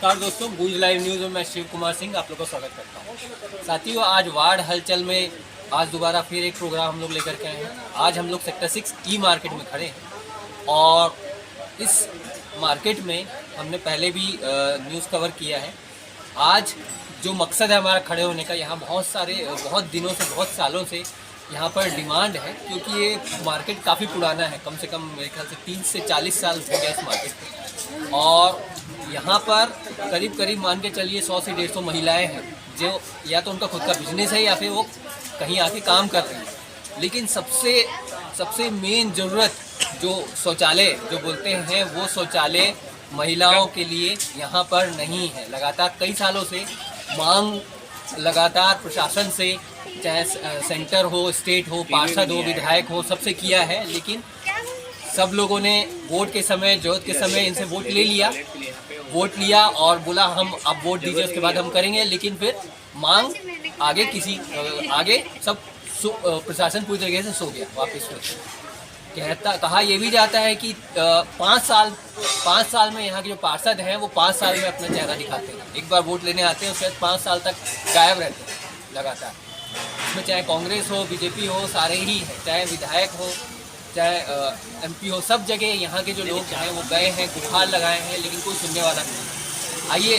नमस्कार दोस्तों, गूंज लाइव न्यूज़ में मैं शिव कुमार सिंह आप लोग का स्वागत करता हूँ। साथियों, आज वार्ड हलचल में आज दोबारा फिर एक प्रोग्राम हम लोग लेकर के आए हैं। आज हम लोग सेक्टर 6 ई मार्केट में खड़े हैं और इस मार्केट में हमने पहले भी न्यूज़ कवर किया है। आज जो मकसद है हमारा खड़े होने का, यहाँ बहुत दिनों से, बहुत सालों से यहाँ पर डिमांड है, क्योंकि ये मार्केट काफ़ी पुराना है। कम से कम मेरे ख्याल से 30 से 40 साल हो गया इस मार्केट में और यहाँ पर करीब करीब मान के चलिए 100 से 150 महिलाएं हैं जो या तो उनका खुद का बिजनेस है या फिर वो कहीं आके काम कर रही हैं। लेकिन सबसे मेन ज़रूरत जो शौचालय जो बोलते हैं, वो शौचालय महिलाओं के लिए यहाँ पर नहीं है। लगातार कई सालों से मांग लगातार प्रशासन से, चाहे सेंटर हो, स्टेट हो, पार्षद हो, विधायक हो, सबसे किया है, लेकिन सब लोगों ने वोट के समय, जरूरत के समय इनसे वोट लिया और बोला हम अब वोट दीजिए, उसके बाद हम करेंगे। लेकिन फिर मांग आगे सब प्रशासन पूरी तरीके से सो गया वापस। कहा यह भी जाता है कि 5 साल में यहाँ के जो पार्षद हैं वो 5 साल में अपना चेहरा दिखाते हैं। एक बार वोट लेने आते हैं, उसके बाद 5 साल तक गायब रहते हैं लगातार। इसमें चाहे कांग्रेस हो, बीजेपी हो, सारे ही हैं, चाहे विधायक हो, चाहे एमपी हो, सब जगह यहाँ के जो लोग हैं वो गए हैं, गुहार लगाए हैं, लेकिन कोई सुनने वाला नहीं। आइए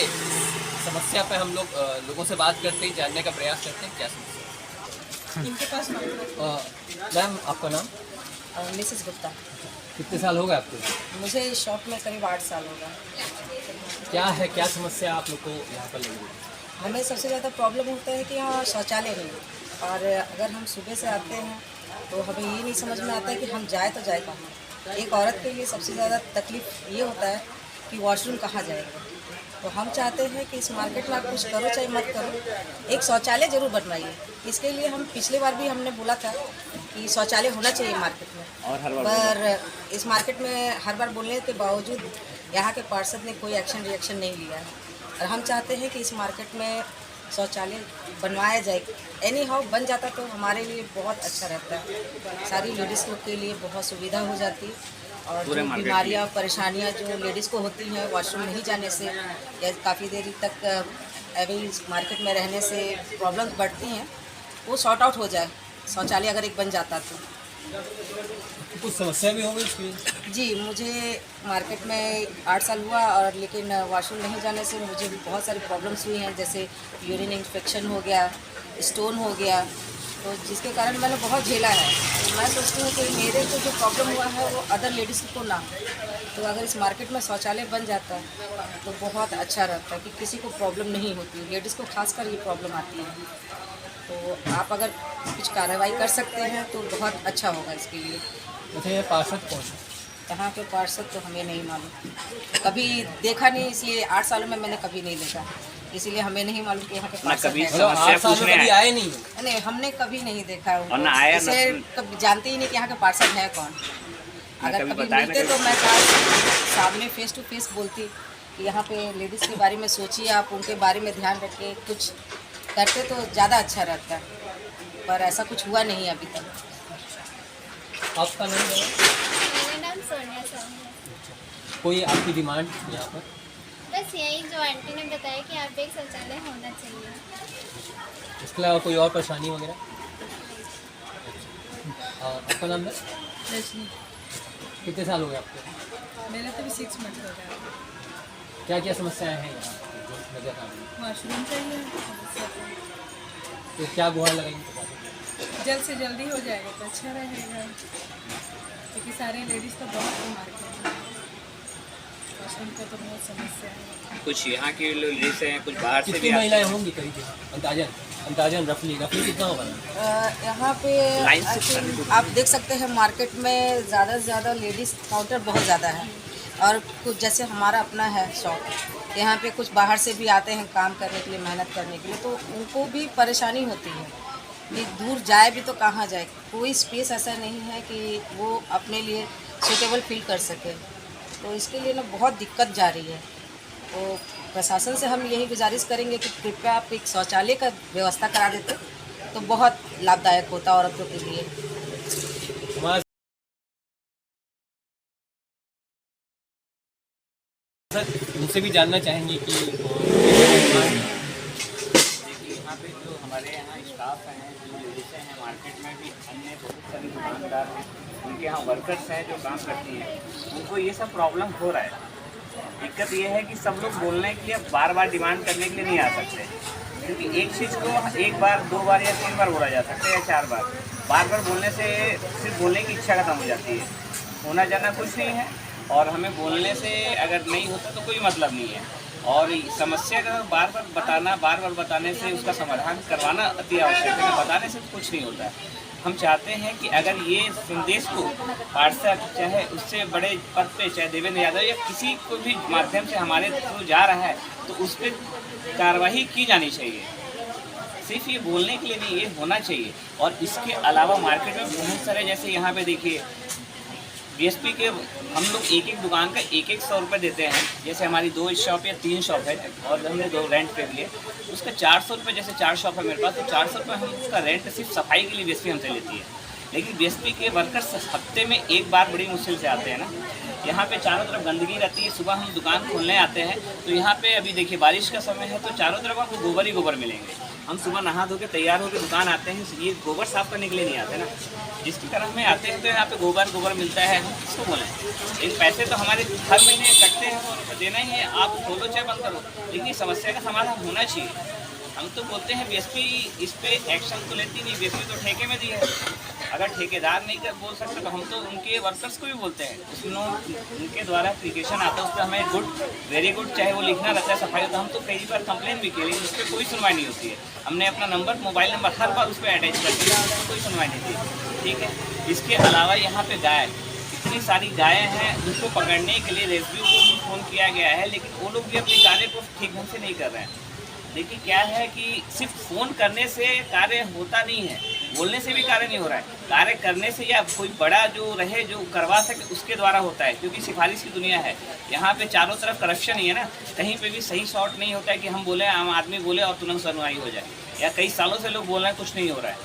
समस्या पे हम लोगों से बात करते हैं, जानने का प्रयास करते हैं क्या समस्या। इनके पास मैम, आपका नाम? मिसेस गुप्ता। कितने साल हो गए आपको? मुझे इस शॉप में करीब 8 साल हो गए। क्या समस्या आप लोग को यहाँ पर लगी? हमें सबसे ज़्यादा प्रॉब्लम होता है कि यहाँ शौचालय नहीं है, और अगर हम सुबह से आते हैं तो हमें ये नहीं समझ में आता है कि हम जाए तो जाए कहाँ। एक औरत के लिए सबसे ज़्यादा तकलीफ ये होता है कि वॉशरूम कहाँ जाएगा। तो हम चाहते हैं कि इस मार्केट में आप कुछ करो चाहे मत करो, एक शौचालय ज़रूर बनवाइए। इसके लिए हम पिछले बार भी हमने बोला था कि शौचालय होना चाहिए मार्केट में, पर इस मार्केट में हर बार बोलने के बावजूद यहाँ के पार्षद ने कोई रिएक्शन नहीं लिया है। और हम चाहते हैं कि इस मार्केट में शौचालय बनवाया जाए। एनी हाउ बन जाता तो हमारे लिए बहुत अच्छा रहता है, सारी लेडीज़ लोग के लिए बहुत सुविधा हो जाती। और जो बीमारियाँ, परेशानियाँ जो लेडीज़ को होती हैं वॉशरूम नहीं जाने से या काफ़ी देर तक अभी मार्केट में रहने से प्रॉब्लम्स बढ़ती हैं, वो सॉर्ट आउट हो जाए शौचालय अगर एक बन जाता तो। कुछ समस्या भी होगी इसकी? जी, मुझे मार्केट में 8 साल हुआ, और लेकिन वॉशरूम नहीं जाने से मुझे बहुत सारी प्रॉब्लम्स हुई हैं, जैसे यूरिन इन्फेक्शन हो गया, स्टोन हो गया, तो जिसके कारण मैंने बहुत झेला है। मैं सोचती हूँ कि मेरे को जो प्रॉब्लम हुआ है वो अदर लेडीज़ को ना हो। तो अगर इस मार्केट में शौचालय बन जाता तो बहुत अच्छा रहता कि किसी को प्रॉब्लम नहीं होती, लेडीज़ को खासकर ये प्रॉब्लम आती है। तो आप अगर कुछ कार्रवाई कर सकते हैं तो बहुत अच्छा होगा इसके लिए। मुझे पार्षद कौन है? यहाँ के पार्षद तो हमें नहीं मालूम, कभी देखा नहीं, इसलिए 8 सालों में मैंने कभी नहीं देखा, इसीलिए हमें नहीं मालूम कि यहाँ के पार्षद हैं। 8 साल में कभी आए नहीं? नहीं, हमने कभी नहीं देखा उनको, इसे कभी जानते ही नहीं कि यहाँ के पार्षद हैं कौन। अगर कभी मिलते तो मैं सामने फेस टू फेस बोलती कि यहाँ पे लेडीज़ के बारे में सोचिए, आप उनके बारे में ध्यान रखिए, कुछ करते तो ज़्यादा अच्छा रहता, पर ऐसा कुछ हुआ नहीं अभी तक। आपका नाम क्या है? मेरा नाम सोनिया साहू है। कोई आपकी डिमांड यहाँ पर? बस यही जो आंटी ने बताया कि यहाँ पे एक शौचालय होना चाहिए। इसके अलावा कोई और परेशानी वगैरह? आपका नाम है? रजनी। कितने साल हो गए आपको? मेरा तो भी 6 मंथ हो गया। क्या क्या समस्याएं हैं यहाँ जो नजर आ रही हैं? वॉशरूम चाहिए, तो क्या गुहार लगाएंगे? जल्द से जल्दी हो जाएगा तो अच्छा रहेगा, क्योंकि सारे लेडीज़ तो बहुत बीमार हैं, वॉशरूम का तो बहुत समस्या है। कुछ यहाँ के लेडीज हैं, कुछ बाहर से भी कितनी महिलाएं होंगी करीब? अंदाजन रफली कितना होगा? यहाँ पे आप देख सकते हैं मार्केट में ज़्यादा से ज़्यादा लेडीज़ काउंटर बहुत ज़्यादा है, और कुछ जैसे हमारा अपना है शॉप, यहाँ पे कुछ बाहर से भी आते हैं काम करने के लिए, मेहनत करने के लिए, तो उनको भी परेशानी होती है कि दूर जाए भी तो कहाँ जाए, कोई स्पेस ऐसा नहीं है कि वो अपने लिए सूटेबल फील कर सके। तो इसके लिए ना बहुत दिक्कत जा रही है। तो प्रशासन से हम यही गुजारिश करेंगे कि कृपया आप एक शौचालय का व्यवस्था करा देते तो बहुत लाभदायक होता औरतों के लिए। उनसे भी जानना चाहेंगे कि देखिए यहाँ पे जो हमारे यहाँ स्टाफ हैं, जो लेडीसें हैं, मार्केट में भी अन्य बहुत सारे दुकानदार हैं, उनके यहाँ वर्कर्स हैं जो काम करती हैं, उनको ये सब प्रॉब्लम हो रहा है। दिक्कत ये है कि सब लोग बोलने के लिए बार बार डिमांड करने के लिए नहीं आ सकते, क्योंकि एक चीज़ को एक बार, 2 बार या 3 बार बोला जा सकता है या 4 बार। बार बार बोलने से सिर्फ बोलने की इच्छा खत्म हो जाती है। होना जाना कुछ नहीं है, और हमें बोलने से अगर नहीं होता तो कोई मतलब नहीं है। और समस्या का बार बार बताने से उसका समाधान करवाना अति आवश्यक है। बताने से कुछ नहीं होता है। हम चाहते हैं कि अगर ये संदेश को पार्षद, चाहे उससे बड़े पद पे, चाहे देवेंद्र यादव या किसी को भी माध्यम से हमारे थ्रू जा रहा है, तो उस पर कार्रवाई की जानी चाहिए। सिर्फ ये बोलने के लिए नहीं, ये होना चाहिए। और इसके अलावा मार्केट में बहुत सारे, जैसे यहाँ पे देखिए बीएसपी के हम लोग एक एक दुकान का 100 रुपये देते हैं। जैसे हमारी 2 शॉप या 3 शॉप है और हमने 2 रेंट पे लिए, उसका 400 रुपये, जैसे 4 शॉप है मेरे पास, तो 400 रुपये हम उसका रेंट सिर्फ सफाई के लिए बीएसपी हमसे लेती है। लेकिन बीएसपी के वर्कर्स हफ्ते में एक बार बड़ी मुश्किल से आते हैं ना। यहाँ पे चारों तरफ गंदगी रहती है। सुबह हम दुकान खोलने आते हैं तो यहाँ पे अभी देखिए बारिश का समय है, तो चारों तरफ आपको गोबर ही गोबर मिलेंगे। हम सुबह नहा धो के तैयार होकर दुकान आते हैं, ये गोबर साफ करने के लिए नहीं आते ना। जिसके कारण में आते हैं तो यहाँ पे गोबर मिलता है, हम किसको बोलें। लेकिन पैसे तो हमारे हर महीने कटते हैं, तो उनको देना ही है। आप खोलो चाहे बंद करो, लेकिन इस समस्या का समाधान होना चाहिए। हम तो बोलते हैं बीएसपी इस पे एक्शन तो लेती नहीं, बीएसपी तो ठेके में दी है। अगर ठेकेदार नहीं कर बोल सकते तो हम तो उनके वर्कर्स को भी बोलते हैं। उसमें उनके द्वारा एप्लीकेशन आता है, उस पर हमें गुड, वेरी गुड, चाहे वो लिखना रहता है सफाई, तो हम तो कई बार कंप्लेन भी किए, लेकिन उस पर कोई सुनवाई नहीं होती है। हमने अपना नंबर, मोबाइल नंबर हर बार उस पर अटैच कर दिया, उसको कोई सुनवाई नहीं दी। ठीक है। इसके अलावा यहाँ पे गाय, इतनी सारी गायें हैं, उनको पकड़ने के लिए रेस्क्यू को भी फ़ोन किया गया है, लेकिन वो लोग भी अपने कार्य को ठीक ढंग से नहीं कर रहे हैं। देखिए क्या है कि सिर्फ फ़ोन करने से कार्य होता नहीं है, बोलने से भी कार्य नहीं हो रहा है। कार्य करने से या कोई बड़ा जो रहे जो करवा सके उसके द्वारा होता है, क्योंकि सिफारिश की दुनिया है। यहाँ पे चारों तरफ करप्शन ही है ना। कहीं पे भी सही शॉट नहीं होता है कि हम बोले, आम आदमी बोले और तुरंत सुनवाई हो जाए, या कई सालों से लोग बोल रहे हैं कुछ नहीं हो रहा है।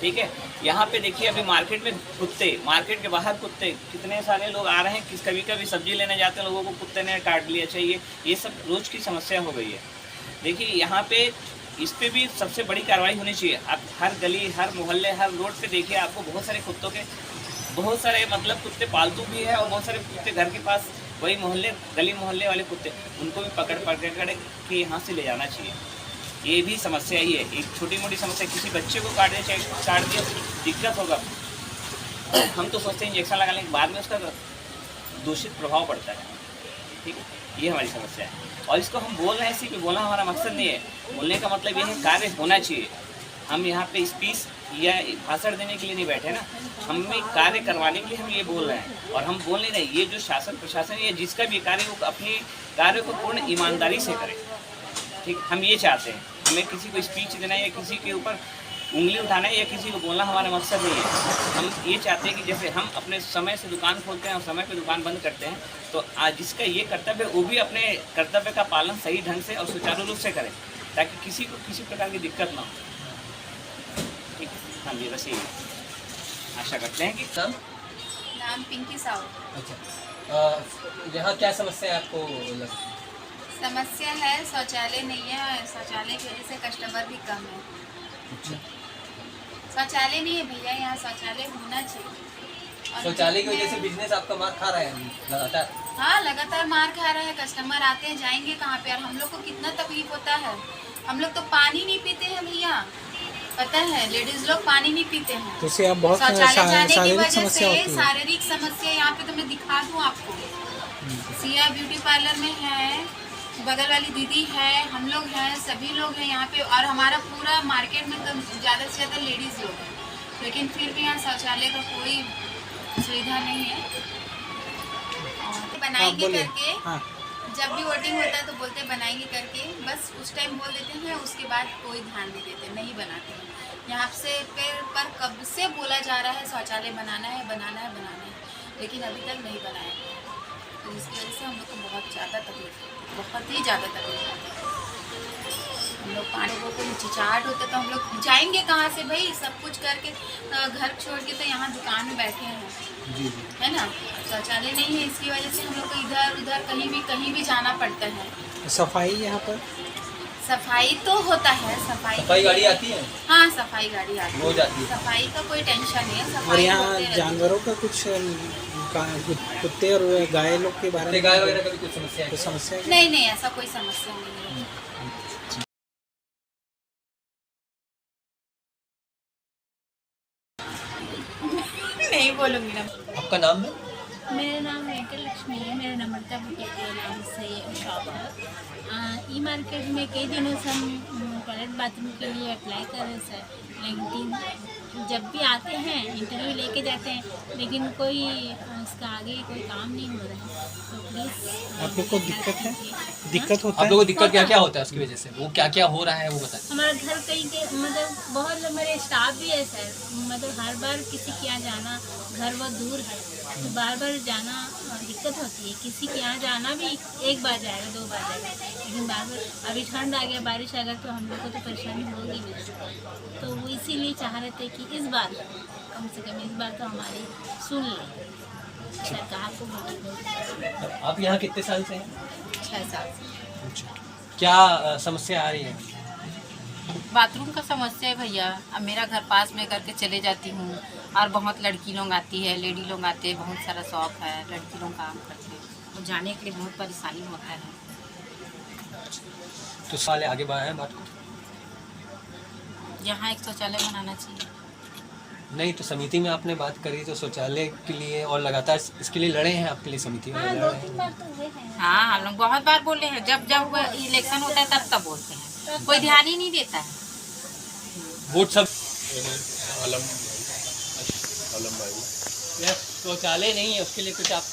ठीक है। यहाँ पे देखिए अभी मार्केट में कुत्ते, मार्केट के बाहर कुत्ते, कितने सारे लोग आ रहे हैं कि कभी कभी सब्जी लेने जाते हैं, लोगों को कुत्ते ने काट लिया। चाहिए ये सब रोज़ की समस्या हो गई है। देखिए यहाँ पे इस पे भी सबसे बड़ी कार्रवाई होनी चाहिए। आप हर गली, हर मोहल्ले, हर रोड पे देखिए, आपको बहुत सारे कुत्तों के, बहुत सारे मतलब कुत्ते पालतू भी है और बहुत सारे कुत्ते घर के पास, वही मोहल्ले, गली मोहल्ले वाले कुत्ते, उनको भी पकड़ के यहाँ से ले जाना चाहिए। ये भी समस्या ही है, एक छोटी मोटी समस्या। किसी बच्चे को काट दिया दिक्कत होगा। हम तो सोचते हैं इंजेक्शन लगाने के बाद में उसका दूषित प्रभाव पड़ता है। ठीक है, ये हमारी समस्या है। और इसको हम बोल रहे हैं, इसी पे बोलना हमारा मकसद नहीं है। बोलने का मतलब ये है कार्य होना चाहिए। हम यहाँ पे स्पीच या भाषण देने के लिए नहीं बैठे ना, हमें कार्य करवाने के लिए हम ये बोल रहे हैं। और हम बोल नहीं रहे, ये जो शासन प्रशासन या जिसका भी कार्य वो अपने कार्य को पूर्ण ईमानदारी से करे। ठीक, हम ये चाहते हैं। हमें किसी को स्पीच देना या किसी के ऊपर उंगली उठाना या किसी को बोलना हमारा मकसद नहीं है। हम ये चाहते हैं कि जैसे हम अपने समय से दुकान खोलते हैं और समय पे दुकान बंद करते हैं, तो आज जिसका ये कर्तव्य है वो भी अपने कर्तव्य का पालन सही ढंग से और सुचारू रूप से करें, ताकि किसी को किसी प्रकार की दिक्कत ना हो। ठीक है, हम ये बस यही आशा करते हैं कि नाम नाम पिंकी साहू। अच्छा, यहाँ क्या समस्या है आपको लग? समस्या है शौचालय नहीं है, शौचालय की वजह से कस्टमर भी कम है। अच्छा, शौचालय नहीं है भैया, यहाँ शौचालय होना चाहिए। और शौचालय की वजह से बिजनेस आपका मार खा रहा है लगातार? हाँ, लगातार मार खा रहा है। कस्टमर आते हैं, जाएंगे कहाँ पे? और हम लोग को कितना तकलीफ होता है। हम लोग तो पानी नहीं पीते हैं भैया, पता है, लेडीज लोग पानी नहीं पीते हैं। तो इससे आप बहुत शौचालय जाने की शारीरिक वजह समस्या से होती है। शारीरिक समस्या, यहाँ पे तो मैं दिखा दूँ आपको। सिया ब्यूटी पार्लर में है, बगल वाली दीदी है, हम लोग हैं, सभी लोग हैं यहाँ पे। और हमारा पूरा मार्केट में तो ज़्यादा से ज़्यादा लेडीज़ लोग हैं, लेकिन फिर भी यहाँ शौचालय का कोई सुविधा नहीं है। और बनाएंगे करके, हाँ। जब भी वोटिंग होता है तो बोलते हैं बनाएंगे करके, बस उस टाइम बोल देते हैं, उसके बाद कोई ध्यान नहीं देते, नहीं बनाते हैं। यहाँ से पर कब से बोला जा रहा है शौचालय बनाना है, बनाना है, बनाना है, लेकिन अभी तक नहीं बनाया है। तो इसकी वजह से हम लोग को बहुत ज़्यादा तकलीफ होती है, बहुत ही ज़्यादा तकलीफ होती है। हम लोग पानी को कोई चिचाहट होता तो हम लोग जाएंगे कहाँ से भाई? सब कुछ करके घर छोड़ के तो यहाँ दुकान में बैठे हैं। जी जी। है ना। शौचालय नहीं है, इसकी वजह से हम लोग को इधर उधर कहीं भी जाना पड़ता है। सफाई यहाँ पर सफाई तो होता है, सफाई गाड़ी आती है? हाँ, सफाई गाड़ी आती है, रोज आती है। सफाई का कोई टेंशन नहीं है। और सफाई यहाँ होते रहती है। जानवरों का कुछ कुत्ते और गाय लोग के बारे में गाय वगैरह का भी कुछ समस्या है? कुछ समस्या है? नहीं नहीं, ऐसा कोई समस्या नहीं है। नहीं बोलूँगी ना। आपका नाम है? मेरा नाम वेंकट लक्ष्मी है। मेरा नम्रता बुटीक के नाम से शॉप है। ई मार्केट में कई दिनों से हम टॉयलेट बाथरूम के लिए अप्लाई कर रहे हैं सर, लेकिन जब भी आते हैं इंटरव्यू लेके जाते हैं, लेकिन कोई उसका आगे कोई काम नहीं हो रहा है। तो प्लीज़ आप लोग को दिक्कत है? दिक्कत होता आप है? लोगों को दिक्कत क्या क्या होता है उसकी वजह से? वो क्या क्या हो रहा है वो बताइए। हमारा घर कहीं के मतलब बहुत लोग मेरे स्टाफ भी है सर, मतलब हर बार किसी के यहाँ जाना, घर बहुत दूर है तो बार बार जाना दिक्कत होती है। किसी के यहाँ जाना भी एक बार जाएगा, 2 बार जाएगा, लेकिन बार बार अभी ठंड आ गया, बारिश आ गया तो हम लोग को तो परेशानी होगी भी। तो वो इसीलिए चाह रहे थे कि इस बार कम से कम इस बार तो हमारी सुन लें, सरकार को बोलिए। आप यहाँ कितने साल से हैं? 6 साल से। क्या समस्या आ रही है? बाथरूम का समस्या है भैया। अब मेरा घर पास में करके चले जाती हूँ और बहुत लड़की लोग आती है, लेडी लोग आते हैं, बहुत सारा शौक है, लड़की लोग काम करते हैं, तो जाने के लिए बहुत परेशानी होता है। तो साल आगे बढ़ाए बात को। यहाँ एक शौचालय बनाना चाहिए। नहीं तो समिति में आपने बात करी तो शौचालय के लिए, और लगातार इसके लिए लड़े हैं आपके लिए समिति में? लड़ रहे हैं। हाँ, हम लोग बहुत बार बोले हैं, जब जब इलेक्शन होता है तब बोलते हैं, कोई ध्यान ही नहीं देता है। वोट सब आलम भाई। शौचालय नहीं है, उसके लिए कुछ आप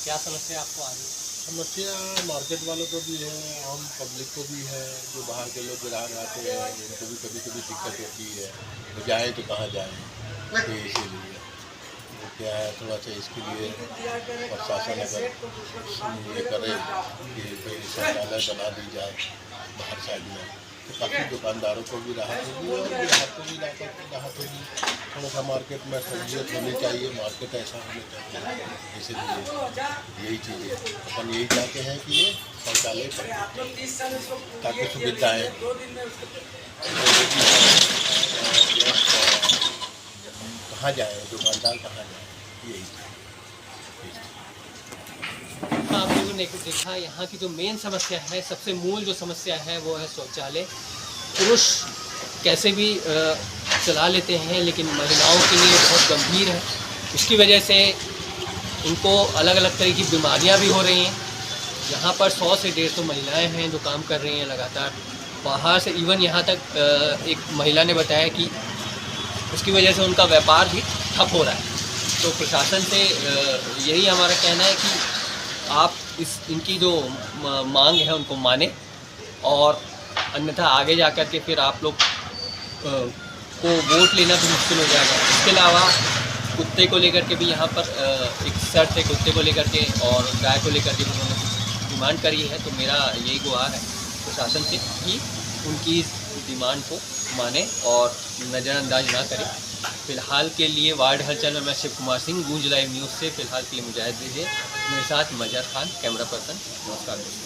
क्या समस्या आपको आ रही है? समस्या मार्केट वालों को भी है, आम पब्लिक को भी है, जो बाहर के लोग ग्राहक आते हैं उनको भी कभी कभी दिक्कत होती है, तो जाए तो कहाँ जाए, तो इसीलिए तो क्या है, थोड़ा सा इसके लिए प्रशासन अगर ये करे कि कोई शौचालय बना दी जाए बाहर साइड में, तो काफ़ी दुकानदारों को भी राहत होगी और ग्राहक को भी राहत होगी। थोड़ा सा मार्केट में सहूलियत होनी चाहिए, मार्केट ऐसा होना चाहिए, इसीलिए यही चीज़ें अपन यही चाहते हैं कि ये शौचालय बने ताकि सुविधाएँ कहाँ जाए, दुकानदार कहाँ जाए, यही हाँ, आप लोगों ने देखा यहाँ की जो मेन समस्या है, सबसे मूल जो समस्या है वो है शौचालय। पुरुष कैसे भी चला लेते हैं, लेकिन महिलाओं के लिए बहुत गंभीर है। इसकी वजह से उनको अलग अलग तरह की बीमारियां भी हो रही हैं। यहाँ पर 100 से 150 महिलाएं हैं जो काम कर रही हैं लगातार। बाहर से इवन यहाँ तक एक महिला ने बताया कि उसकी वजह से उनका व्यापार भी ठप हो रहा है। तो प्रशासन से यही हमारा कहना है कि आप इनकी जो मांग है उनको माने, और अन्यथा आगे जा कर के फिर आप लोग को वोट लेना भी मुश्किल हो जाएगा। इसके अलावा कुत्ते को लेकर के भी यहाँ पर एक शर्त है, कुत्ते को लेकर के और गाय को लेकर के भी उन्होंने कुछ डिमांड करी है। तो मेरा यही गुहार है प्रशासन से कि उनकी डिमांड को माने और नज़रअंदाज ना करें। फिलहाल के लिए वार्ड हलचल में मैं शिव कुमार सिंह, गूंज लाइव न्यूज़ से फिलहाल के लिए मुजाहिद दीजिए। मेरे साथ मजहर खान, कैमरा पर्सन। नमस्कार दोस्तों।